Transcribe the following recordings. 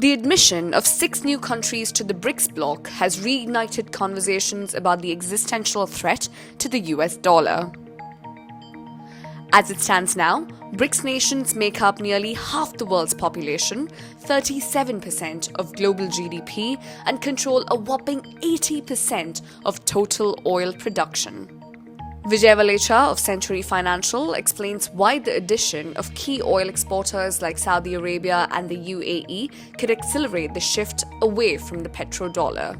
The admission of 6 new countries to the Brics bloc has reignited conversations about the existential threat to the US dollar. As it stands now, Brics nations make up nearly half the world's population, 37% of global GDP, and control a whopping 80% of total oil production. Vijay Valecha of Century Financial explains why the addition of key oil exporters like Saudi Arabia and the UAE could accelerate the shift away from the petrodollar.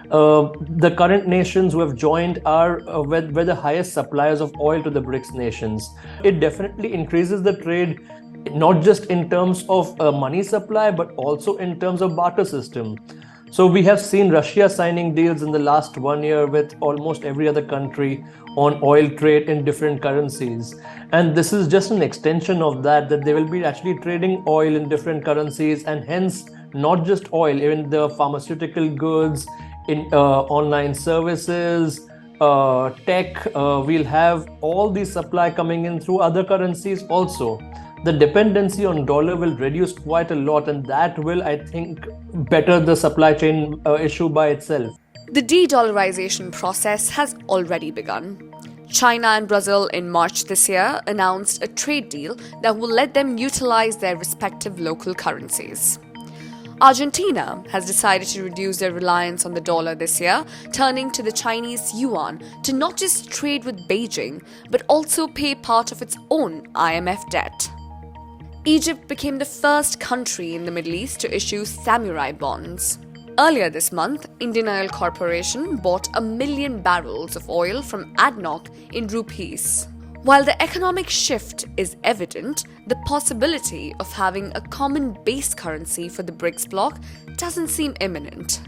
The current nations who have joined were the highest suppliers of oil to the Brics nations. It definitely increases the trade, not just in terms of money supply, but also in terms of barter system. So we have seen Russia signing deals in the last 1 year with almost every other country on oil trade in different currencies. And this is just an extension of that they will be actually trading oil in different currencies, and hence not just oil, even the pharmaceutical goods, in online services, tech, we'll have all the supply coming in through other currencies also. The dependency on dollar will reduce quite a lot, and that will, I think, better the supply chain issue by itself. The de-dollarization process has already begun. China and Brazil in March this year announced a trade deal that will let them utilize their respective local currencies. Argentina has decided to reduce their reliance on the dollar this year, turning to the Chinese yuan to not just trade with Beijing, but also pay part of its own IMF debt. Egypt became the first country in the Middle East to issue samurai bonds. Earlier this month, Indian Oil Corporation bought 1 million barrels of oil from ADNOC in rupees. While the economic shift is evident, the possibility of having a common base currency for the Brics bloc doesn't seem imminent.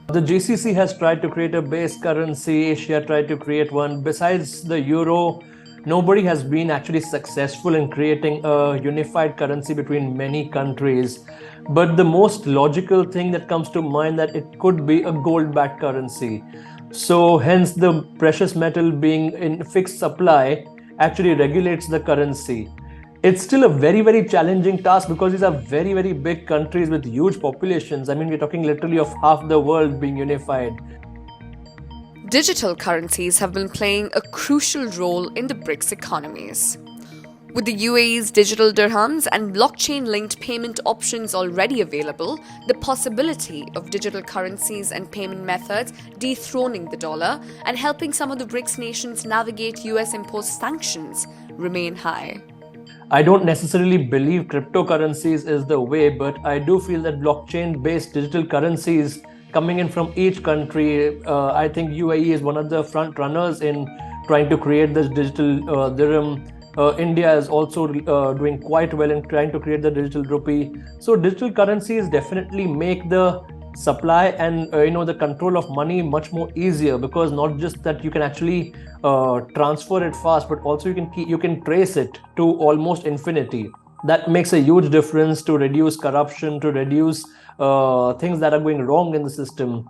The GCC has tried to create a base currency, Asia tried to create one. Besides the euro, nobody has been actually successful in creating a unified currency between many countries. But the most logical thing that comes to mind that it could be a gold-backed currency. So hence the precious metal being in fixed supply actually regulates the currency. It's still a very, very challenging task because these are very, very big countries with huge populations. I mean, we're talking literally of half the world being unified. Digital currencies have been playing a crucial role in the Brics economies. With the UAE's digital dirhams and blockchain-linked payment options already available, the possibility of digital currencies and payment methods dethroning the dollar and helping some of the Brics nations navigate US-imposed sanctions remain high. I don't necessarily believe cryptocurrencies is the way, but I do feel that blockchain-based digital currencies coming in from each country, I think UAE is one of the front runners in trying to create this digital dirham. India is also doing quite well in trying to create the digital rupee. So digital currencies definitely make the supply and the control of money much more easier, because not just that you can actually transfer it fast, but also you can trace it to almost infinity. That makes a huge difference to reduce corruption, to reduce things that are going wrong in the system.